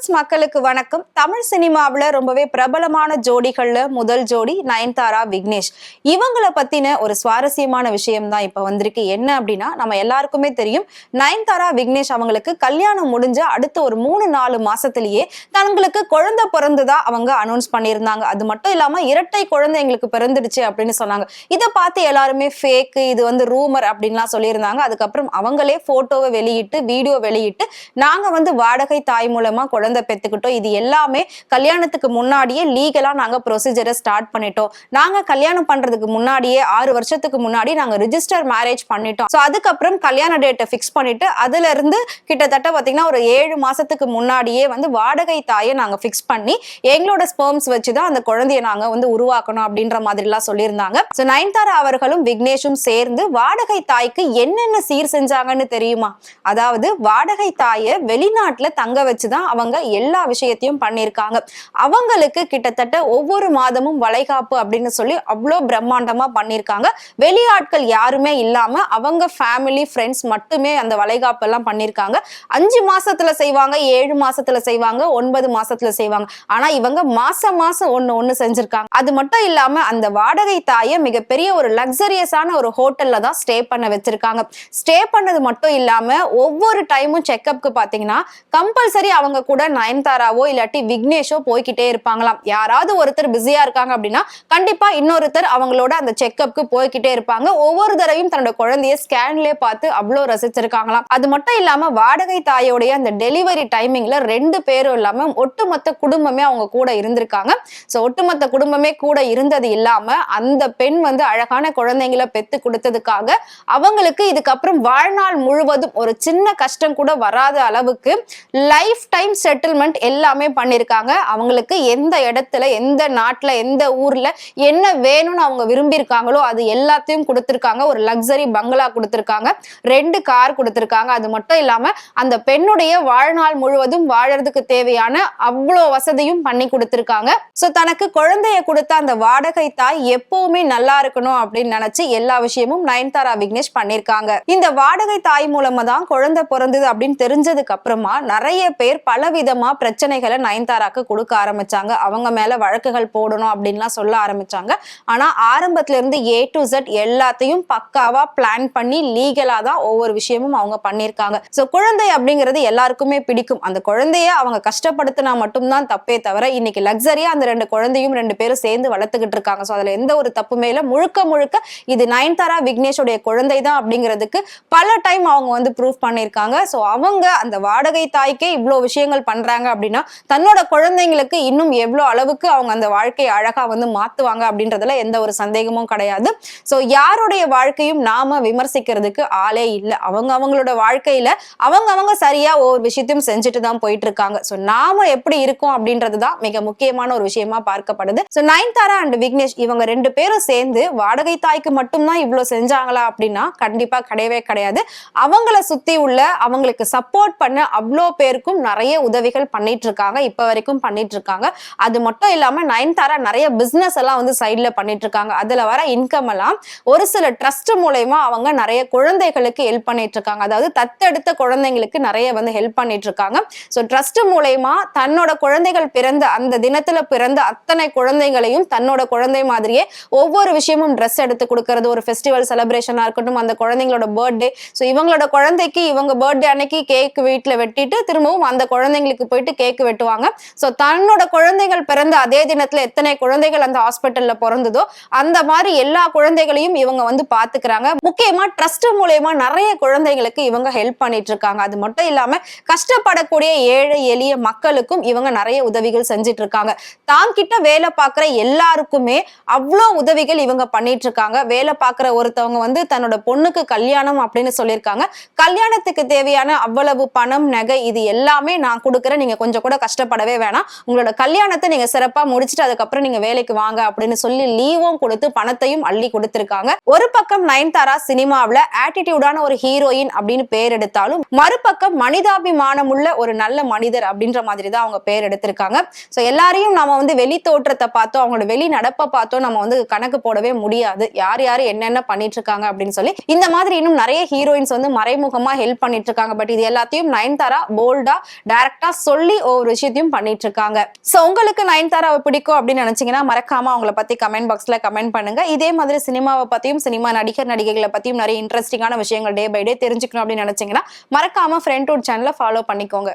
Viewers மக்களுக்கு வணக்கம். தமிழ் சினிமாவில் ரொம்பவே பிரபலமான ஜோடிகள்ல முதல் ஜோடி நயன்தாரா விக்னேஷ். இவங்களை பத்தின ஒரு சுவாரஸ்யமான விஷயம் தான் இப்ப வந்திருக்கு. என்ன அப்படின்னா, நம்ம எல்லாருக்குமே தெரியும், நயன்தாரா விக்னேஷ் அவங்களுக்கு கல்யாணம் முடிஞ்ச அடுத்த ஒரு 3-4 மாசத்திலேயே தங்களுக்கு குழந்தை பிறந்ததா அவங்க அனௌன்ஸ் பண்ணியிருந்தாங்க. அது மட்டும் இல்லாம இரட்டை குழந்தை எங்களுக்கு பிறந்துடுச்சு அப்படின்னு சொன்னாங்க. இதை பார்த்து எல்லாருமே ஃபேக், இது வந்து ரூமர் அப்படின்லாம் சொல்லியிருந்தாங்க. அதுக்கப்புறம் அவங்களே போட்டோவை வெளியிட்டு வீடியோ வெளியிட்டு நாங்க வாடகை தாய் மூலமா குழந்தை பெத்துக்கிட்டோம், இது எல்லாமே கல்யாணத்துக்கு முன்னாடியே லீகலா நாங்க ப்ரொசீஜரை ஸ்டார்ட் பண்ணிட்டோம், நாங்க கல்யாணம் பண்றதுக்கு முன்னாடியே 6 வருஷத்துக்கு முன்னாடி நாங்க ரிஜிஸ்டர் மேரேஜ் பண்ணிட்டோம். சோ அதுக்கப்புறம் கல்யாண டேட்டை பிக்ஸ் பண்ணிட்டு அதுல இருந்து கிட்டத்தட்ட பாத்தீங்கன்னா ஒரு 7 மாசத்துக்கு முன்னாடியே வாடகை தாயை நாங்க பிக்ஸ் பண்ணி எங்களோட ஸ்பெர்ம்ஸ் வச்சுதான் அந்த குழந்தைய நாங்க உருவாக்கணும் அப்படின்ற மாதிரி எல்லாம் சொல்லியிருந்தாங்க. சோ நயன்தாரா அவர்களும் விக்னேஷும் சேர்ந்து வாடகை தாய்க்கு என்னென்ன சீர் செஞ்சாங்கன்னு தெரியுமா? அதாவது வாடகை தாயை வெளிநாட்டுல தங்க வச்சுதான் அவங்க எல்லா விஷயத்தையும் பண்ணிருக்காங்க. அவங்களுக்கு கிட்டத்தட்ட ஒவ்வொரு மாதமும் வளைகாப்பு அப்படின்னு சொல்லி அவ்வளோ பிரம்மாண்டமா பண்ணிருக்காங்க. வெளியாட்கள் யாருமே இல்லாம அவங்க ஃபேமிலி ஃப்ரெண்ட்ஸ் மட்டுமே அந்த வளைகாப்பு எல்லாம் பண்ணிருக்காங்க. 5 மாசத்துல செய்வாங்க, 7 மாசத்துல செய்வாங்க, 9 மாசத்துல செய்வாங்க. ஆனா இவங்க மாசம் மாசம் ஒண்ணு செஞ்சிருக்காங்க. அது மட்டும் இல்லாம அந்த வாடகை தாயை மிகப்பெரிய ஒரு லக்ஸரியஸான ஒரு ஹோட்டல்ல தான் ஸ்டே பண்ண வச்சிருக்காங்க. ஸ்டே பண்ணது மட்டும் இல்லாம ஒவ்வொரு டைமும் செக்அப்க்கு பாத்தீங்கன்னா கம்பல்சரி அவங்க கூட நயன்தாராவோ இல்லாட்டி விக்னேஷோ போய்கிட்டே இருப்பாங்களாம். யாராவது ஒருத்தர் பிஸியா இருக்காங்க அப்படின்னா கண்டிப்பா இன்னொருத்தர் அவங்களோட அந்த செக்அப்க்கு போய்கிட்டே இருப்பாங்க. ஒவ்வொரு தடவையும் தன்னோட குழந்தைய ஸ்கேன்லயே பார்த்து அவ்வளோ ரசிச்சிருக்காங்களாம். அது மட்டும் இல்லாம வாடகை தாயோடைய அந்த டெலிவரி டைமிங்ல 2 பேரும் இல்லாம ஒட்டுமொத்த குடும்பமே அவங்க கூட இருந்திருக்காங்க. சோ ஒட்டுமொத்த குடும்பமே கூட இருந்தது இல்லாம அந்த பெண் அழகான குழந்தைங்களை பெத்து கொடுத்ததுக்காக அவங்களுக்கு இதுக்கப்புறம் வாழ்நாள் முழுவதும் ஒரு சின்ன கஷ்டம் கூட வராத அளவுக்கு லைஃப் டைம் செட்டில்மெண்ட் எல்லாமே பண்ணிருக்காங்க. அவங்களுக்கு எந்த இடத்துல, எந்த நாட்டுல, எந்த ஊர்ல என்ன வேணும்னு அவங்க விரும்பி இருக்காங்களோ அது எல்லாத்தையும் கொடுத்திருக்காங்க. ஒரு லக்ஸரி பங்களா கொடுத்திருக்காங்க, 2 கார் கொடுத்திருக்காங்க. அது மட்டும் இல்லாம அந்த பெண்ணுடைய வாழ்நாள் முழுவதும் வாழறதுக்கு தேவையான அவ்வளோ வசதியும் பண்ணி கொடுத்திருக்காங்க. சோ தனக்கு குழந்தைய கொடுத்த அந்த வாடகை தாய் எப்பவுமே நல்லா இருக்கணும் அப்படின்னு நினைச்சு எல்லா விஷயமும் நயன்தாரா விக்னேஷ் பண்ணிருக்காங்க. இந்த வாடகை தாய் மூலமா தான் குழந்தை பிறந்தது அப்படின்னு தெரிஞ்சதுக்கு அப்புறமா நிறைய பேர் பலவிதமா பிரச்சனைகளை நயன்தாராக்கு கொடுக்க ஆரம்பிச்சாங்க. அவங்க மேல வழக்குகள் போடணும் அப்படின்லாம் சொல்ல ஆரம்பிச்சாங்க. ஆனா ஆரம்பத்துல இருந்து A to Z எல்லாத்தையும் பக்காவா பிளான் பண்ணி லீகலா தான் ஒவ்வொரு விஷயமும் அவங்க பண்ணிருக்காங்க. சோ குழந்தை அப்படிங்கிறது எல்லாருக்குமே பிடிக்கும். அந்த குழந்தைய அவங்க கஷ்டப்படுத்தினா மட்டும்தான் தப்பே தவிர இன்னைக்கு லக்ஸரியா அந்த 2 குழந்தையும் 2 பேரும் சேர்ந்து வளர்த்துக்கிட்டு இருக்காங்க. சோ அதுல எந்த ஒரு தப்புமே இல்ல. முழுக்க முழுக்க இது நயன்தாரா விக்னேஷோடைய குழந்தை தான் அப்படிங்கிறதுக்கு பல டைம் அவங்க ப்ரூவ் பண்ணிருக்காங்க. சோ அவங்க அந்த வாடகை தாய்க்கே இவ்வளவு விஷயங்கள் பண்றாங்க அப்படின்னா தன்னோட குழந்தைங்களுக்கு இன்னும் எவ்வளவு அளவுக்கு அவங்க அந்த வாழ்க்கையை அழகா மாத்துவாங்க அப்படின்றதுல எந்த ஒரு சந்தேகமும் கிடையாது. சோ யாருடைய வாழ்க்கையும் நாம விமர்சிக்கிறதுக்கு ஆளே இல்லை. அவங்களோட வாழ்க்கையில அவங்க சரியா ஒவ்வொரு விஷயத்தையும் செஞ்சுட்டு தான் போயிட்டு இருக்காங்க. சோ நாம எப்படி இருக்கோம் அப்படின்றதுதான் மிக முக்கியமான ஒரு விஷயமா பார்க்கப்படுது. சோ நயன்தாரா அண்ட் விக்னேஷ் இவங்க 2 பேரும் சேர்ந்து வாடகை தாய்க்கு மட்டும்தான் இவ்வளவு செஞ்சாங்களா அப்படின்னா கண்டிப்பா கிடையவே கிடையாது. அவங்கள சுத்தி உள்ள அவங்களுக்கு சப்போர்ட் பண்ண அவ்வளோ பேருக்கும் நிறைய உதவிகள் பண்ணிட்டு இருக்காங்க, இப்ப வரைக்கும் பண்ணிட்டு இருக்காங்க. அது மட்டும் இல்லாம நயன்தாரா நிறைய பிசினஸ் எல்லாம் சைட்ல பண்ணிட்டு இருக்காங்க. அதுல வர இன்கம் எல்லாம் ஒரு சில ட்ரஸ்ட் மூலமா அவங்க நிறைய குழந்தைகளுக்கு ஹெல்ப் பண்ணிட்டு இருக்காங்க. அதாவது தத்தெடுத்த குழந்தைங்களுக்கு நிறைய ஹெல்ப் பண்ணிட்டு இருக்காங்க. சோ ட்ரஸ்ட் மூலமா தன்னோட குழந்தைகள் பிறந்த அந்த தினத்துல பிறந்த அத்தனை குழந்தைகளையும் தன்னோட குழந்தை மாதிரியே ஒவ்வொரு விஷயமும் ட்ரெஸ் எடுத்து கொடுக்கறது, ஒரு ஃபெஸ்டிவல் செலிப்ரேஷனா இருக்கட்டும், அந்த குழந்தைங்களோட பர்த்டே, சோ இவங்களோட குழந்தைக்கு இவங்க பர்த்டே அன்னைக்கு கேக் வீட்டுல வெட்டிட்டு திரும்பவும் அந்த குழந்தைங்களுக்கு போயிட்டு கேக் வெட்டுவாங்க. சோ தன்னோட குழந்தைகள் பிறந்த அதே தினத்துல எத்தனை குழந்தைகள் அந்த ஹாஸ்பிட்டல்ல பிறந்ததோ அந்த மாதிரி எல்லா குழந்தைகளையும் இவங்க பாத்துக்கிறாங்க. முக்கியமா ட்ரஸ்ட் மூலமா நிறைய குழந்தைகளுக்கு இவங்க ஹெல்ப் பண்ணிட்டு இருக்காங்க. அது மட்டும் இல்லாம கஷ்டப்படக்கூடிய ஏழை எளிய மக்களுக்கும் இவங்க நிறைய உதவிகள் செஞ்சுட்டு இருக்காங்க. தாங்கிட்ட வேலை பார்க்கிற எல்லாருக்குமே அவ்வளோ உதவிகள் இவங்க பண்ணிட்டு இருக்காங்க. வேலை பார்க்கிற ஒருத்தவங்க தன்னோட பொண்ணுக்கு கல்யாணம் அப்படின்னு சொல்லியிருக்காங்க. கல்யாணத்துக்கு தேவையான அவ்வளவு பணம், நகை இது எல்லாமே நான் கொடுக்குறேன், நீங்க கொஞ்சம் கூட கஷ்டப்படவே வேணாம், உங்களோட கல்யாணத்தை நீங்க சிறப்பா முடிச்சுட்டு அதுக்கப்புறம் நீங்க வேலைக்கு வாங்க அப்படின்னு சொல்லி லீவும் கொடுத்து பணத்தையும் அள்ளி கொடுத்திருக்காங்க. ஒரு பக்கம் நயன்தாரா சினிமாவில ஆட்டிடியூடான ஒரு ஹீரோயின் அப்படின்னு பேர் எடுத்தாலும் மறுபக்கம் மனிதாபிமானம் உள்ள ஒரு நல்ல மனிதர் அப்படின்ற மாதிரி தான் அவங்க பேர் எடுத்திருக்காங்க. சோ எல்லாரையும் நாம வெளி தோற்றத்தை பார்த்தோம், அவங்களோட வெளி நடப்பை பார்த்தோம் நம்ம கணக்கு போடவே முடியாது. யார் யாரு என்னென்ன பண்ணிட்டு இருக்காங்க அப்படின்னு சொல்லி இந்த மாதிரி இன்னும் நிறைய ஹீரோயின்ஸ் மறைமுகமா ஹெல்ப் பண்ணிட்டு இருக்காங்க. பட் இது எல்லாத்தையும் நயன்தாரா போல்டா டைரக்டா கரெக்டா சொல்லி ஒவ்வொரு விஷயத்தையும் பண்ணிட்டு இருக்காங்க. சோ உங்களுக்கு நயன்தாராவை பிடிக்கும் அப்படின்னு நினைச்சீங்கன்னா மறக்காம அவங்கள பத்தி கமெண்ட் பாக்ஸ்ல கமெண்ட் பண்ணுங்க. இதே மாதிரி சினிமாவை பத்தியும் சினிமா நடிகைகளை பத்தியும் நிறைய இன்ட்ரெஸ்டிங்கான விஷயங்கள் டே பை டே தெரிஞ்சுக்கணும் அப்படின்னு நினைச்சீங்கன்னா மறக்காம ஃப்ரெண்ட் டூட் சேனலை ஃபாலோ பண்ணிக்கோங்க.